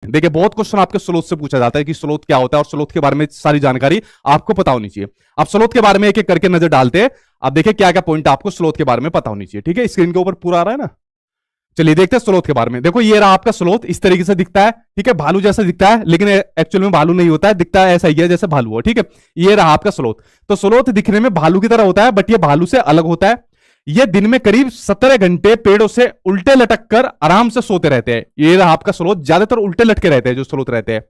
देखिए बहुत क्वेश्चन आपके स्लोथ से पूछा जाता है कि स्लोथ क्या होता है, और स्लोथ के बारे में सारी जानकारी आपको पता होनी चाहिए। अब स्लोथ के बारे में एक एक करके नजर डालते हैं। अब देखिए क्या क्या पॉइंट आपको स्लोथ के बारे में पता होनी चाहिए। ठीक है, स्क्रीन के ऊपर पूरा आ रहा है ना। चलिए देखते हैं स्लोथ के बारे में। देखो ये रहा आपका स्लोथ, इस तरीके से दिखता है। ठीक है, भालू जैसा दिखता है, लेकिन एक्चुअल में भालू नहीं होता है, दिखता है ऐसा ही है जैसे भालू हो। ठीक है, ये रहा आपका स्लोथ। तो स्लोथ दिखने में भालू की तरह होता है, बट ये भालू से अलग होता है। ये दिन में करीब 17 घंटे पेड़ों से उल्टे लटक कर आराम से सोते रहते हैं। ये रहा आपका स्लोथ, ज्यादातर उल्टे लटके रहते हैं जो स्लोथ रहते हैं।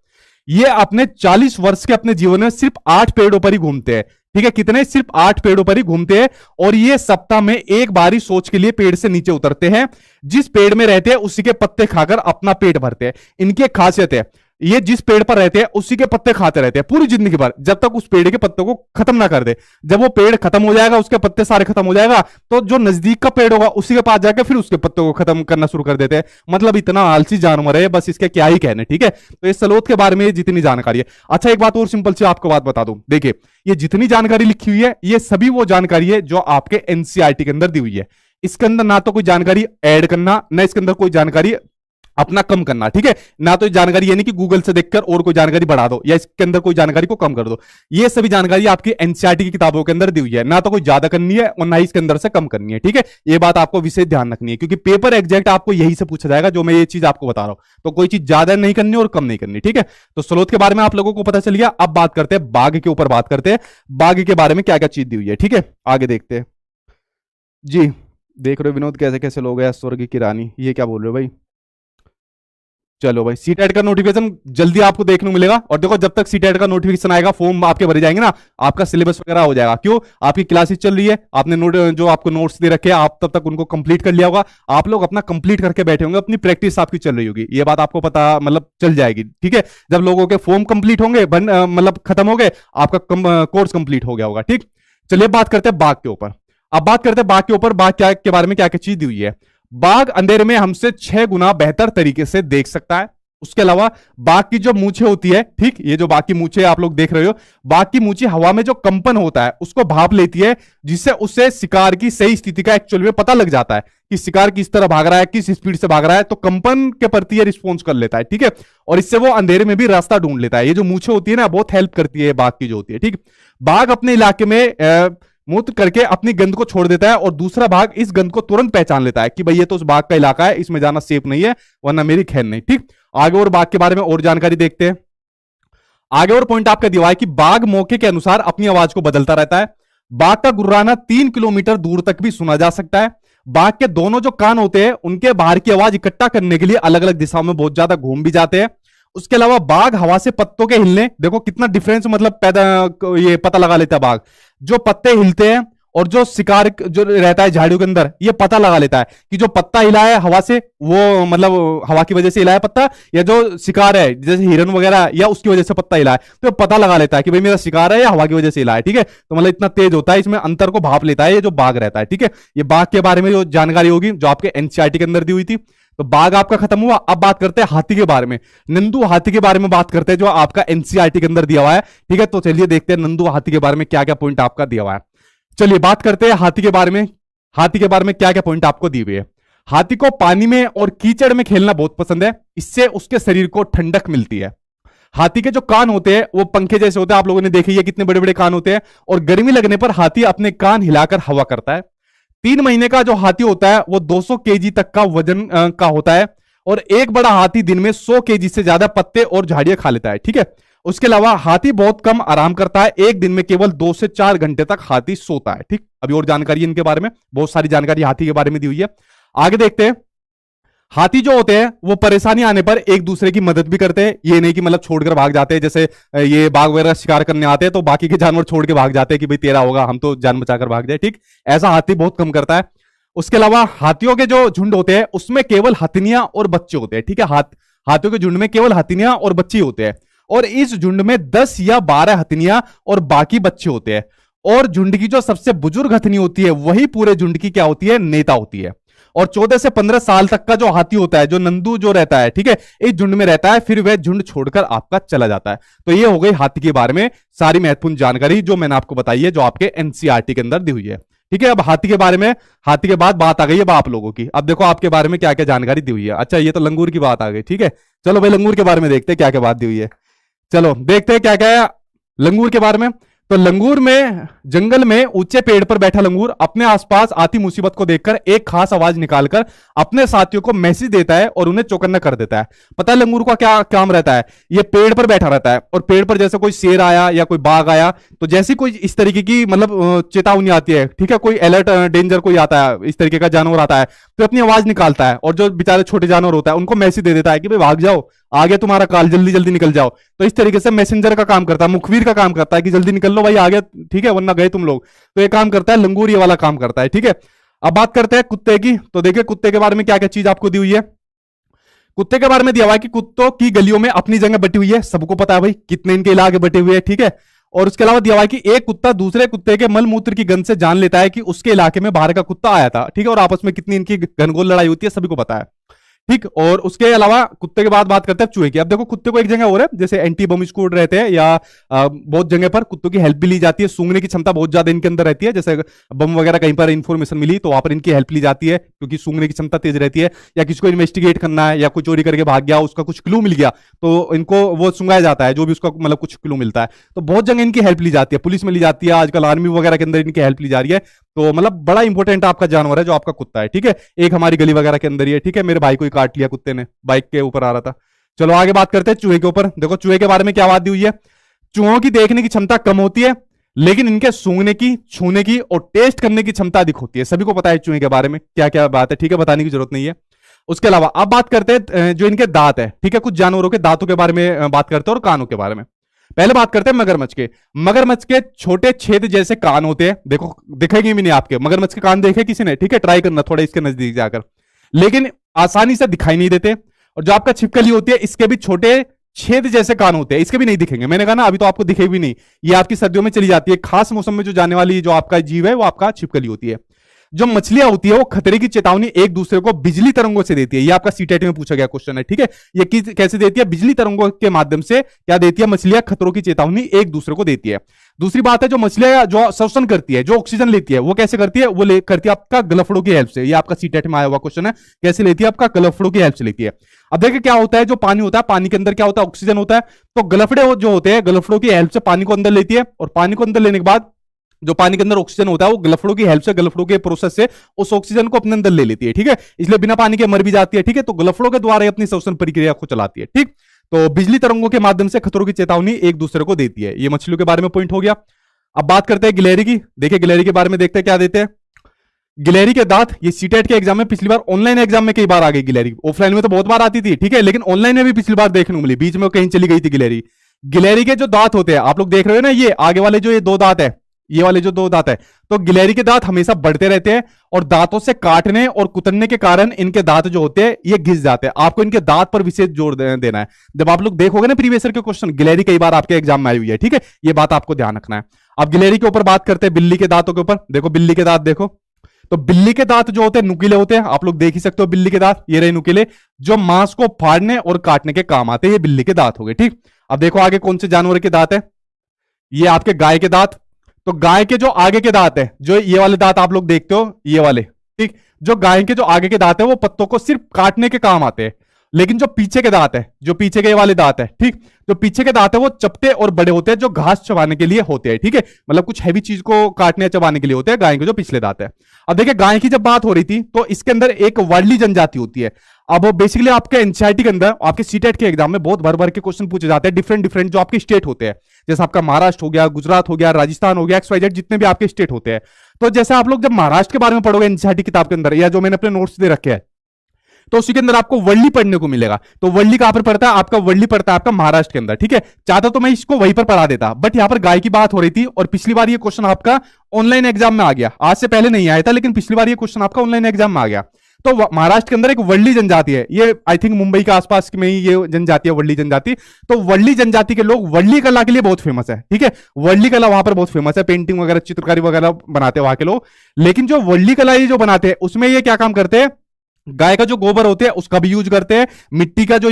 ये अपने 40 वर्ष के अपने जीवन में सिर्फ 8 पेड़ों पर ही घूमते हैं। ठीक है, कितने? सिर्फ 8 पेड़ों पर ही घूमते हैं। और ये सप्ताह में एक बार ही सोच के लिए पेड़ से नीचे उतरते हैं। जिस पेड़ में रहते हैं उसी के पत्ते खाकर अपना पेट भरते हैं। इनकी एक खासियत है, ये जिस पेड़ पर रहते हैं उसी के पत्ते खाते रहते हैं पूरी जिंदगी भर, जब तक उस पेड़ के पत्तों को खत्म ना कर दे। जब वो पेड़ खत्म हो जाएगा, उसके पत्ते सारे खत्म हो जाएगा, तो जो नजदीक का पेड़ होगा उसी के पास जाकर फिर उसके पत्तों को खत्म करना शुरू कर देते हैं। मतलब इतना आलसी जानवर है, बस इसके क्या ही कहने। ठीक है, तो इस स्लोथ के बारे में जितनी जानकारी है। अच्छा, एक बात और सिंपल सी आपको बात बता दूं। देखिए ये जितनी जानकारी लिखी हुई है, ये सभी वो जानकारी है जो आपके एनसीईआरटी के अंदर दी हुई है। इसके अंदर ना तो कोई जानकारी ऐड करना, ना इसके अंदर कोई जानकारी अपना कम करना। ठीक है, ना तो जानकारी यानी कि गूगल से देखकर और कोई जानकारी बढ़ा दो, या इसके अंदर कोई जानकारी को कम कर दो। ये सभी जानकारी आपकी एनसीईआरटी की किताबों के अंदर दी हुई है, ना तो कोई ज्यादा करनी है और ना ही इसके अंदर से कम करनी है। ठीक है, ये बात आपको विशेष ध्यान रखनी है, क्योंकि पेपर एग्जैक्ट आपको यही से पूछा जाएगा जो मैं ये चीज आपको बता रहा हूं। तो कोई चीज ज्यादा नहीं करनी और कम नहीं करनी। ठीक है, तो स्लोथ के बारे में आप लोगों को पता चल गया। अब बात करते हैं बाघ के ऊपर, बात करते हैं बाघ के बारे में क्या क्या चीज दी हुई है। ठीक है, आगे देखते हैं जी। देख रहे हो विनोद कैसे कैसे लोग हैं, स्वर्ग की रानी, ये क्या बोल रहे हो भाई? चलो भाई, सीटेट का नोटिफिकेशन जल्दी आपको देखने को मिलेगा। और देखो जब तक सीटेट का नोटिफिकेशन आएगा, फॉर्म आपके भरे जाएंगे ना, आपका सिलेबस वगैरह हो जाएगा। क्यों? आपकी क्लासेस चल रही है, आपने नोट जो आपको नोट्स दे रखे हैं, आप तब तक उनको कंप्लीट कर लिया होगा। आप लोग अपना कंप्लीट करके बैठे होंगे, अपनी प्रैक्टिस आपकी चल रही होगी। ये बात आपको पता मतलब चल जाएगी। ठीक है, जब लोगों के फॉर्म कंप्लीट होंगे, मतलब खत्म हो गए, आपका कोर्स कंप्लीट हो गया होगा। ठीक, चलिए बात करते हैं बाघ के ऊपर। अब बात करते हैं बाघ के ऊपर, बाघ क्या के बारे में क्या क्या चीज दी हुई है। बाघ अंधेरे में हमसे 6 गुना बेहतर तरीके से देख सकता है। उसके अलावा बाघ की जो मूछें होती है, ठीक, ये जो बाघ की मूछें आप लोग देख रहे हो, बाघ की मूछें हवा में जो कंपन होता है उसको भाप लेती है, जिससे उसे शिकार की सही स्थिति का एक्चुअल में पता लग जाता है कि शिकार किस तरह भाग रहा है, किस स्पीड से भाग रहा है। तो कंपन के प्रति ये रिस्पॉन्स कर लेता है। ठीक है, और इससे वो अंधेरे में भी रास्ता ढूंढ लेता है। ये जो मूछें होती है ना, बहुत हेल्प करती है बाघ की जो होती है। ठीक, बाघ अपने इलाके में मूत्र करके अपनी गंध को छोड़ देता है, और दूसरा भाग इस गंध को तुरंत पहचान लेता है कि भाई ये तो उस बाघ का इलाका है, इसमें जाना सेफ नहीं है, वरना मेरी खैर नहीं। ठीक, आगे और बाघ के बारे में और जानकारी देखते हैं। आगे और पॉइंट आपका दिया है कि बाघ मौके के अनुसार अपनी आवाज को बदलता रहता है। बाघ का गुर्राना 3 किलोमीटर दूर तक भी सुना जा सकता है। बाघ के दोनों जो कान होते हैं उनके बाहर की आवाज इकट्ठा करने के लिए अलग अलग दिशाओं में बहुत ज्यादा घूम भी जाते हैं। उसके अलावा बाघ हवा से पत्तों के हिलने, देखो कितना डिफरेंस मतलब पैदा ये पता लगा लेता है बाघ। जो पत्ते हिलते हैं और जो शिकार जो रहता है झाड़ियों के अंदर, ये पता लगा लेता है कि जो पत्ता हिला है हवा से, वो मतलब हवा की वजह से हिला है पत्ता, या जो शिकार है जैसे हिरन वगैरह, या उसकी वजह से पत्ता हिला है, तो पता लगा लेता है कि भाई मेरा शिकार है या हवा की वजह से हिला है। ठीक है, तो मतलब इतना तेज होता है, इसमें अंतर को भाप लेता है ये जो बाघ रहता है। ठीक है, ये बाघ के बारे में जो जानकारी होगी जो आपके एनसीईआरटी के अंदर दी हुई थी। तो बाघ आपका खत्म हुआ। अब बात करते हैं हाथी के बारे में। नंदू हाथी के बारे में बात करते हैं जो आपका एनसीईआरटी के अंदर दिया हुआ है। ठीक है, तो चलिए देखते हैं नंदू हाथी के बारे में क्या क्या पॉइंट आपका दिया हुआ है। चलिए बात करते हैं हाथी के बारे में। हाथी के बारे में क्या क्या पॉइंट आपको दिए हुए हैं। हाथी को पानी में और कीचड़ में खेलना बहुत पसंद है, इससे उसके शरीर को ठंडक मिलती है। हाथी के जो कान होते हैं वो पंखे जैसे होते हैं, आप लोगों ने देखे कितने बड़े बड़े कान होते हैं, और गर्मी लगने पर हाथी अपने कान हिलाकर हवा करता है। 3 महीने का जो हाथी होता है वो 200 केजी तक का वजन का होता है, और एक बड़ा हाथी दिन में 100 केजी से ज्यादा पत्ते और झाड़ियां खा लेता है। ठीक है, उसके अलावा हाथी बहुत कम आराम करता है, एक दिन में केवल 2 से 4 घंटे तक हाथी सोता है। ठीक, अभी और जानकारी इनके बारे में, बहुत सारी जानकारी हाथी के बारे में दी हुई है। आगे देखते हैं। हाथी जो होते हैं वो परेशानी आने पर एक दूसरे की मदद भी करते हैं। ये नहीं कि मतलब छोड़कर भाग जाते हैं, जैसे ये बाघ वगैरह शिकार करने आते हैं तो बाकी के जानवर छोड़ के भाग जाते हैं कि भाई तेरा होगा, हम तो जान बचाकर भाग जाए। ठीक, ऐसा हाथी बहुत कम करता है। उसके अलावा हाथियों के जो झुंड होते हैं उसमें केवल हथिनियां और बच्चे होते हैं। ठीक है, हाथियों के झुंड में केवल हथिनियां और बच्चे होते हैं, और इस झुंड में 10 या 12 हथिनियां और बाकी बच्चे होते हैं। और झुंड की जो सबसे बुजुर्ग हथिनी होती है वही पूरे झुंड की क्या होती है, नेता होती है। और 14 से 15 साल तक का जो हाथी होता है, जो नंदू जो रहता है, ठीक है, इस झुंड में रहता है, फिर वह झुंड छोड़कर आपका चला जाता है। तो ये हो गई हाथी के बारे में सारी महत्वपूर्ण जानकारी जो मैंने आपको बताई है, जो आपके एनसीईआरटी के अंदर दी हुई है। ठीक है। अब हाथी के बारे में, हाथी के बाद बात आ गई अब आप लोगों की। अब देखो आपके बारे में क्या क्या जानकारी दी हुई है। अच्छा ये तो लंगूर की बात आ गई, ठीक है। चलो भाई लंगूर के बारे में देखते हैं क्या क्या बात दी हुई है। चलो देखते हैं क्या क्या है लंगूर के बारे में। तो लंगूर में, जंगल में ऊंचे पेड़ पर बैठा लंगूर अपने आसपास आती मुसीबत को देखकर एक खास आवाज निकालकर अपने साथियों को मैसेज देता है और उन्हें चौकन्ना कर देता है। पता है लंगूर का क्या काम रहता है? ये पेड़ पर बैठा रहता है और पेड़ पर जैसे कोई शेर आया या कोई बाघ आया तो जैसी कोई इस तरीके की मतलब चेतावनी आती है, ठीक है, कोई अलर्ट डेंजर कोई आता है, इस तरीके का जानवर आता है तो अपनी आवाज निकालता है और जो बेचारे छोटे जानवर होता है उनको मैसेज दे देता है कि भाई भाग जाओ, आगे तुम्हारा काल, जल्दी जल्दी निकल जाओ। तो इस तरीके से मैसेंजर का काम करता है, मुखबिर का काम करता है कि जल्दी निकल लो भाई आगे, ठीक है, वरना गए तुम लोग। तो ये काम करता है लंगूर, ये वाला काम करता है, ठीक है। अब बात करते हैं कुत्ते की। तो देखिए कुत्ते के बारे में क्या क्या चीज आपको दी हुई है। कुत्ते के बारे में दिया हुआ है कि कुत्तों की गलियों में अपनी जगह बटी हुई है, सबको पता है भाई कितने इनके इलाके बटे हुए हैं, ठीक है। और उसके अलावा दिया हुआ है कि एक कुत्ता दूसरे कुत्ते के मल मूत्र की गंध से जान लेता है कि उसके इलाके में बाहर का कुत्ता आया था, ठीक है। और आपस में कितनी इनकी घनघोर लड़ाई होती है सभी को पता है, ठीक। और उसके अलावा कुत्ते के बाद बात करते हैं चूहे की। अब देखो कुत्ते को एक जगह और है, जैसे एंटी बम स्क्वाड रहते हैं या बहुत जगह पर कुत्तों की हेल्प भी ली जाती है। सूंघने की क्षमता बहुत ज्यादा इनके अंदर रहती है, जैसे बम वगैरह कहीं पर इंफॉर्मेशन मिली तो वहां पर इनकी हेल्प ली जाती है क्योंकि सूंघने की क्षमता तेज रहती है। या किसी को इन्वेस्टिगेट करना है या कोई चोरी करके भाग गया, उसका कुछ क्लू मिल गया तो इनको वो सूंघाया जाता है, जो भी उसका मतलब कुछ क्लू मिलता है। तो बहुत जगह इनकी हेल्प ली जाती है, पुलिस में ली जाती है, आजकल आर्मी वगैरह के अंदर इनकी हेल्प ली जा रही है। तो मतलब बड़ा इंपॉर्टेंट आपका जानवर है जो आपका कुत्ता है, ठीक है। एक हमारी गली वगैरह के अंदर ही है, ठीक है। मेरे भाई को ही काट लिया कुत्ते ने, बाइक के ऊपर आ रहा था। चलो आगे बात करते हैं चूहे के ऊपर। देखो चूहे के बारे में क्या बात दी हुई है। चूहों की देखने की क्षमता कम होती है लेकिन इनके सूंघने की, छूने की और टेस्ट करने की क्षमता अधिक होती है। सभी को पता है चूहे के बारे में क्या क्या बात है, ठीक है, बताने की जरूरत नहीं है। उसके अलावा अब बात करते हैं जो इनके दांत है, ठीक है। कुछ जानवरों के दांतों के बारे में बात करते हैं और कानों के बारे में। पहले बात करते हैं मगरमच्छ के। मगरमच्छ के छोटे छेद जैसे कान होते हैं, देखो दिखेंगे भी नहीं आपके मगरमच्छ के कान, देखे किसी ने, ठीक है, ट्राई करना थोड़ा इसके नजदीक जाकर, लेकिन आसानी से दिखाई नहीं देते। और जो आपका छिपकली होती है इसके भी छोटे छेद जैसे कान होते हैं, इसके भी नहीं दिखेंगे, मैंने कहा ना अभी तो आपको दिखे भी नहीं। ये आपकी सर्दियों में चली जाती है, खास मौसम में जो जाने वाली जो आपका जीव है वो आपका छिपकली होती है। जो मछलियां होती है वो खतरे की चेतावनी एक दूसरे को बिजली तरंगों से देती है। ये आपका सीटेट में पूछा गया क्वेश्चन है, ठीक है। ये कैसे देती है? बिजली तरंगों के माध्यम से क्या देती है? मछलियां खतरों की चेतावनी एक दूसरे को देती है। दूसरी बात है जो मछलियां जो श्वसन करती है, जो ऑक्सीजन लेती है, वो कैसे करती है? वो करती है आपका गलफड़ों की हेल्प से। ये आपका सीटेट में आया हुआ क्वेश्चन है, कैसे लेती है? आपका गलफड़ों की हेल्प से लेती है। अब देखिए क्या होता है, जो पानी होता है, पानी के अंदर क्या होता है? ऑक्सीजन होता है। तो गलफड़े जो होते हैं, गलफड़ों की हेल्प से पानी को अंदर लेती है और पानी को अंदर लेने के बाद जो पानी के अंदर ऑक्सीजन होता है वो गलफड़ों की हेल्प से, गलफड़ों के प्रोसेस से उस ऑक्सीजन को अपने अंदर ले लेती है, ठीक है। इसलिए बिना पानी के मर भी जाती है, ठीक है। तो गलफड़ों के द्वारा अपनी श्वसन प्रक्रिया को चलाती है, ठीक। तो बिजली तरंगों के माध्यम से खतरों की चेतावनी एक दूसरे को देती है। ये मछलियों के बारे में पॉइंट हो गया। अब बात करते हैं गिलहरी की। देखिए गिलहरी के बारे में देखते हैं क्या देते हैं। गिलहरी के दांत, ये सीटेट के एग्जाम में पिछली बार, ऑनलाइन एग्जाम में कई बार आ गई गिलहरी, ऑफलाइन में तो बहुत बार आती थी, ठीक है, लेकिन ऑनलाइन में भी पिछली बार देखने को मिली, बीच में कहीं चली गई थी गिलहरी। गिलहरी के जो दांत होते हैं, आप लोग देख रहे हो ना, ये आगे वाले जो ये दो दांत है, ये वाले जो दो दांत है, तो गिलहरी के दांत हमेशा बढ़ते रहते हैं और दांतों से काटने और कुतरने के कारण इनके दांत जो होते हैं ये घिस जाते हैं। आपको इनके दांत पर विशेष जोर देना है। जब आप लोग देखोगे ना प्रीवियस ईयर के क्वेश्चन, गिलहरी कई बार आपके एग्जाम में आई हुई है, ठीक है, ये बात आपको ध्यान रखना है। अब गिलहरी के ऊपर बात करते हैं बिल्ली के दांतों के ऊपर। देखो बिल्ली के दांत देखो, तो बिल्ली के दांत जो होते हैं नुकीले होते हैं, आप लोग देख ही सकते हो बिल्ली के दांत, ये रहे नुकीले, जो मांस को फाड़ने और काटने के काम आते हैं, ये बिल्ली के दांत हो गए, ठीक। अब देखो आगे कौन से जानवर के दांत है, ये आपके गाय के दांत। तो गाय के जो आगे के दांत है, जो ये वाले दांत आप लोग देखते हो, ये वाले, ठीक, जो गाय के जो आगे के दांत है वो पत्तों को सिर्फ काटने के काम आते हैं। लेकिन जो पीछे के दांत है, जो पीछे के वाले दांत है, ठीक, जो पीछे के दांत है वो चपटे और बड़े होते हैं, जो घास चबाने के लिए होते हैं, ठीक है, मतलब कुछ हैवी चीज को काटने चबाने के लिए होते हैं गाय के जो पिछले दांत है। अब देखिए गाय की जब बात हो रही थी तो इसके अंदर एक वार्ली जनजाति होती है। अब बेसिकली आपके एनसीईआरटी के अंदर, आपके सीटेट के एग्जाम में बहुत भर भर के क्वेश्चन पूछे जाते हैं, डिफरेंट डिफरेंट जो आपके स्टेट होते हैं, जैसे आपका महाराष्ट्र हो गया, गुजरात हो गया, राजस्थान हो गया, XYZ जितने भी आपके स्टेट होते हैं। तो जैसे आप लोग जब महाराष्ट्र के बारे में पढ़ोगे एनसीईआरटी किताब के अंदर, या जो मैंने अपने नोट्स दे रखे हैं, तो उसी के अंदर आपको वर्ली पढ़ने को मिलेगा। तो वर्ली कहां पर पड़ता है? आपका वर्ली पड़ता है आपका महाराष्ट्र के अंदर, ठीक है। चाहता तो मैं इसको वहीं पर पढ़ा देता, बट यहां पर गाय की बात हो रही थी और पिछली बार ये क्वेश्चन आपका ऑनलाइन एग्जाम में आ गया। आज से पहले नहीं आया था, लेकिन पिछली बार ये क्वेश्चन आपका ऑनलाइन एग्जाम में आ गया। तो महाराष्ट्र के अंदर एक वर्ली जनजाति है, ये आई थिंक मुंबई के आसपास में ही ये जनजाति है, वर्ली जनजाति। तो वर्ली जनजाति के लोग वर्ली कला के लिए बहुत फेमस है, ठीक है। वर्ली कला वहां पर बहुत फेमस है, पेंटिंग वगैरह, चित्रकारी वगैरह बनाते हैं वहां के लोग। लेकिन जो वर्ली कला ये जो बनाते हैं उसमें ये क्या काम करते हैं, गाय का जो गोबर होते हैं उसका भी यूज करते हैं, मिट्टी का जो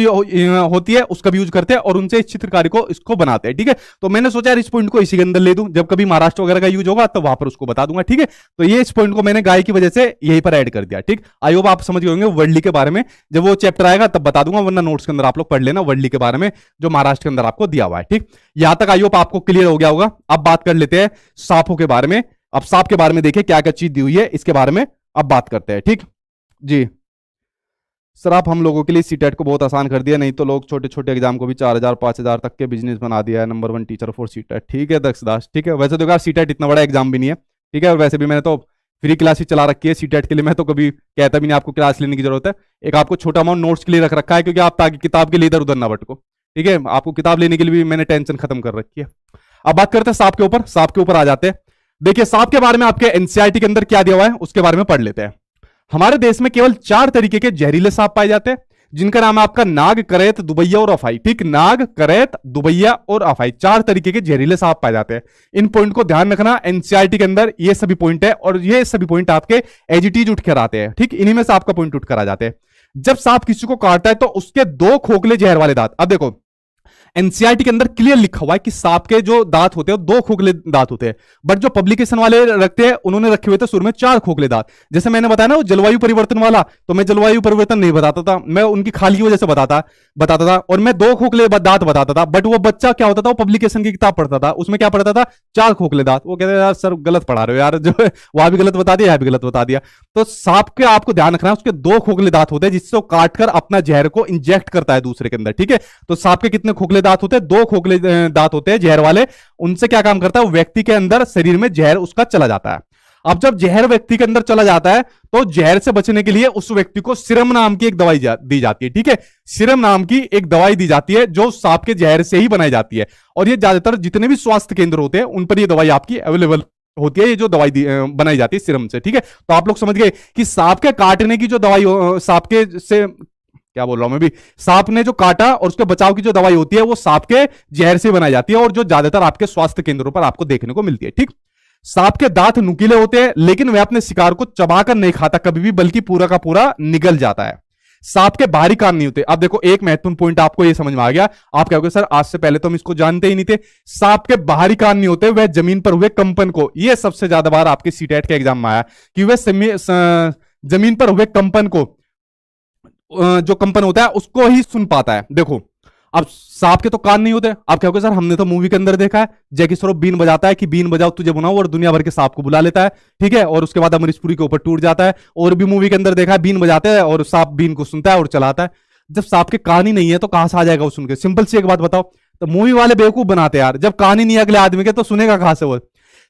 होती है उसका भी यूज करते हैं, और उनसे इस चित्रकारी को इसको बनाते हैं। ठीक है, तो मैंने सोचा यार इस पॉइंट को इसी के अंदर ले दूं, जब कभी महाराष्ट्र वगैरह का यूज होगा तो वहां पर उसको बता दूंगा। ठीक है, तो ये इस पॉइंट को मैंने गाय की वजह से यहीं पर ऐड कर दिया। ठीक, आई होप आप समझ गए होंगे वर्ली के बारे में, जब वो चैप्टर आएगा तब बता दूंगा, वरना नोट्स के अंदर आप लोग पढ़ लेना वर्ली के बारे में जो महाराष्ट्र के अंदर आपको दिया हुआ है। ठीक, यहां तक आई होप आपको क्लियर हो गया होगा। अब बात कर लेते हैं सांपों के बारे में। अब सांप के बारे में देखिए क्या क्या चीज दी हुई है, इसके बारे में अब बात करते हैं। ठीक जी सर, आप हम लोगों के लिए सीटेट को बहुत आसान कर दिया, नहीं तो लोग छोटे छोटे एग्जाम को भी 4,000 5,000 तक के बिजनेस बना दिया है। Number 1 teacher for CTET. ठीक है दक्ष दास, ठीक है। वैसे तो यार सीटेट इतना बड़ा एग्जाम भी नहीं है, ठीक है, और वैसे भी मैंने तो फ्री क्लास ही चला रखी है सीटेट के लिए, मैं तो कभी कहता भी नहीं आपको क्लास लेने की जरूरत है। एक आपको छोटा अमाउंट नोट्स के लिए रख रखा है, क्योंकि आप ताकि किताब के लिए इधर उधर ना भटको। ठीक है, आपको किताब लेने के लिए भी मैंने टेंशन खत्म कर रखी है। अब बात करते हैं सांप के ऊपर, सांप के ऊपर आ जाते हैं। देखिए सांप के बारे में आपके एनसीईआरटी के अंदर क्या दिया हुआ है उसके बारे में पढ़ लेते हैं। हमारे देश में केवल 4 तरीके के जहरीले सांप पाए जाते हैं, जिनका नाम है आपका नाग, करैत, दुबैया और अफाई। ठीक, नाग, करैत, दुबैया और अफाई, 4 तरीके के जहरीले सांप पाए जाते हैं। इन पॉइंट को ध्यान रखना, एनसीईआरटी के अंदर ये सभी पॉइंट है, और ये सभी पॉइंट आपके एजीटीज उठ कर आते हैं। ठीक, इन्हीं में से आपका पॉइंट उठ कर आ जाते हैं। जब सांप किसी को काटता है तो उसके 2 खोखले जहर वाले दांत, अब देखो एनसीईआरटी के अंदर क्लियर लिखा हुआ है कि सांप के जो दांत होते हैं 2 खोखले दांत होते हैं, बट जो पब्लिकेशन वाले रखते हैं उन्होंने रखे हुए थे शुरू में 4 खोखले दांत। जैसे मैंने बताया ना वो जलवायु परिवर्तन वाला, तो मैं जलवायु परिवर्तन नहीं बताता था, मैं उनकी खाली की वजह से बताता था, और मैं 2 खोखले दांत बताता था। बट वो बच्चा क्या होता था, वो पब्लिकेशन की किताब पढ़ता था, उसमें क्या पढ़ता था 4 खोखले दांत। वो कहते यार सर गलत पढ़ा रहे हो यार, जो है वहां भी गलत बता दिया, यहां भी गलत बता दिया। तो सांप के आपको ध्यान रखना है उसके 2 खोखले दांत होते हैं, जिससे वो काटकर अपना जहर को इंजेक्ट करता है दूसरे के अंदर। ठीक है, तो सांप के कितने खोखले दांत होते हैं, 2 खोखले दांत होते हैं जहर वाले। उनसे क्या काम करता है, व्यक्ति के अंदर शरीर में जहर उसका चला जाता है। अब जब जहर व्यक्ति के अंदर चला जाता है तो जहर से बचने के लिए उस व्यक्ति को सीरम नाम की एक दवाई दी जाती है। ठीक है, सीरम नाम की एक दवाई दी जाती है जो सांप के जहर से ही बनाई जाती है, और ये ज्यादातर जितने भी स्वास्थ्य केंद्र होते हैं उन पर ये दवाई आपकी अवेलेबल होती है, ये जो दवाई बनाई जाती है सीरम से। ठीक है, तो आप लोग समझ गए कि सांप के काटने की जो दवाई, सांप के से क्या बोल रहा हूं मैं भी, सांप ने जो काटा और उसके बचाव की जो दवाई होती है वो सांप के जहर से बनाई जाती है, और जो ज्यादातर आपके स्वास्थ्य केंद्रों पर आपको देखने को मिलती है। ठीक, सांप के दांत नुकीले होते हैं, लेकिन वह अपने शिकार को चबाकर नहीं खाता कभी भी, बल्कि पूरा का पूरा निगल जाता है। सांप के बाहरी कान नहीं होते। अब देखो एक महत्वपूर्ण पॉइंट आपको ये समझ में आ गया। आप कहोगे सर आज से पहले तो हम इसको जानते ही नहीं थे। सांप के बाहरी कान नहीं होते, वह जमीन पर हुए कंपन को, यह सबसे ज्यादा बार आपके सीटेट के एग्जाम में आया कि वह जमीन पर हुए कंपन को, जो कंपन होता है उसको ही सुन पाता है। देखो अब सांप के तो कान नहीं होते। आप कहोगे सर हमने तो मूवी के अंदर देखा है जैकी श्रॉफ बीन बजाता है कि बीन बजाओ तुझे बुलाऊं, और दुनिया भर के सांप को बुला लेता है। ठीक है, और उसके बाद अमरीश पुरी के ऊपर टूट जाता है। और भी मूवी के अंदर देखा है बीन बजाते हैं और सांप बीन को सुनता है और चलाता है। जब सांप के कान ही नहीं है तो कहां से आ जाएगा वो सुन के? सिंपल सी एक बात बताओ, तो मूवी वाले बेवकूफ बनाते हैं यार, जब कान ही नहीं है अगले आदमी के तो सुनेगा कहां से वो?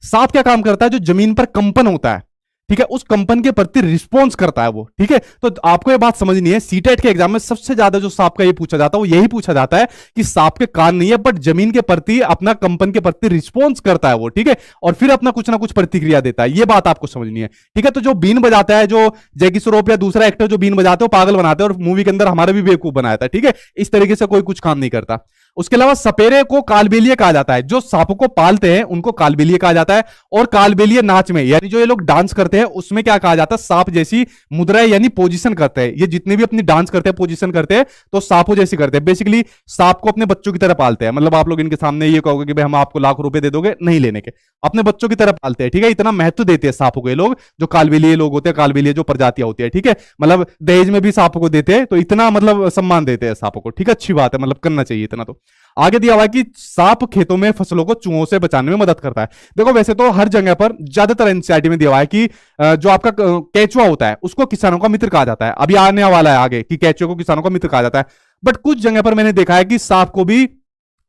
सांप क्या काम करता है, जो जमीन पर कंपन होता है, ठीक है, उस कंपन के प्रति रिस्पॉन्स करता है वो। ठीक है, तो आपको ये बात समझनी है, सीटेट के एग्जाम में सबसे ज्यादा जो सांप का ये पूछा जाता है वो यही पूछा जाता है कि सांप के कान नहीं है बट जमीन के प्रति, अपना कंपन के प्रति रिस्पॉन्स करता है वो। ठीक है, और फिर अपना कुछ ना कुछ प्रतिक्रिया देता है, ये बात आपको समझनी है। ठीक है, तो जो बीन बजाता है, जो जैकी श्रॉफ या दूसरा एक्टर जो बीन बजाते हैं, पागल बनाते हैं और मूवी के अंदर हमारा भी बेवकूफ बनाया था। ठीक है, इस तरीके से कोई कुछ काम नहीं करता। उसके अलावा सपेरे को कालबेलिया कहा जाता है, जो सांपों को पालते हैं उनको कालबेलिया कहा जाता है। और कालबेलिया नाच में, यानी जो ये लोग डांस करते हैं उसमें क्या कहा जाता है, सांप जैसी मुद्रा यानी पोजीशन करते हैं। ये जितने भी अपनी डांस करते हैं, पोजीशन करते हैं, तो सांपों जैसी करते हैं। बेसिकली सांप को अपने बच्चों की तरह पालते हैं। मतलब आप लोग इनके सामने ये कहोगे कि भाई हम आपको लाख रुपए दे दोगे, नहीं लेने के, अपने बच्चों की तरह पालते हैं। ठीक है, इतना महत्व देते हैं सांपों को ये लोग, जो कालबेलिया लोग होते हैं, कालबेलिया जो प्रजातियां होती है। ठीक है, मतलब दहेज में भी सांपों को देते हैं, तो इतना मतलब सम्मान देते हैं सांपों को। ठीक है, अच्छी बात है, मतलब करना चाहिए इतना। तो आगे दिया हुआ है कि सांप खेतों में फसलों को चूहों से बचाने में मदद करता है। देखो वैसे तो हर जगह पर ज्यादातर एनसीईआरटी में दिया हुआ है कि जो आपका केचुआ होता है उसको किसानों का मित्र कहा जाता है। अभी आने वाला है आगे कि केचुए को किसानों का मित्र कहा जाता है, बट कुछ जगह पर मैंने देखा है कि सांप को भी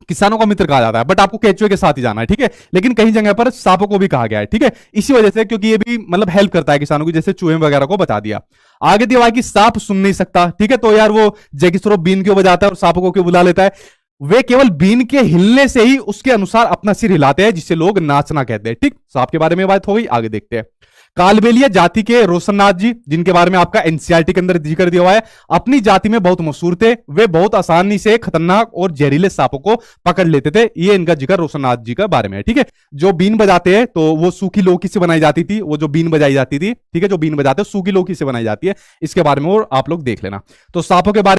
किसानों का मित्र कहा जाता है, बट आपको केचुए के साथ ही जाना है। ठीक है, लेकिन कई जगह पर सांपों को भी कहा गया है। ठीक है, इसी वजह से, क्योंकि ये भी मतलब हेल्प करता है किसानों की, जैसे चूहे वगैरह को बता दिया। आगे दिया हुआ है कि सांप सुन नहीं सकता। ठीक है, तो यार वो जैकी श्रॉफ बीन क्यों बजाता है और सांपों को क्यों बुला लेता है? वे केवल बीन के हिलने से ही उसके अनुसार अपना सिर हिलाते हैं, जिसे लोग नाचना कहते हैं। ठीक, सांप के बारे में बात हो गई, आगे देखते हैं। कालबेलिया जाति के रोशननाथ जी, जिनके बारे में आपका एनसीईआरटी के अंदर जिक्र दिया हुआ है, अपनी जाति में बहुत मशहूर थे। वे बहुत आसानी से खतरनाक और जहरीले सांपों को पकड़ लेते थे। ये इनका जिक्र रोशननाथ जी के बारे में है। ठीक है, जो बीन बजाते हैं तो वो सूखी लौकी से बनाई जाती थी। वो जो बीन बजाई जाती थी, ठीक है, जो बीन बजाते हैं सूखी लौकी से बनाई जाती है। इसके बारे में और आप लोग देख लेना। तो सांपों के बारे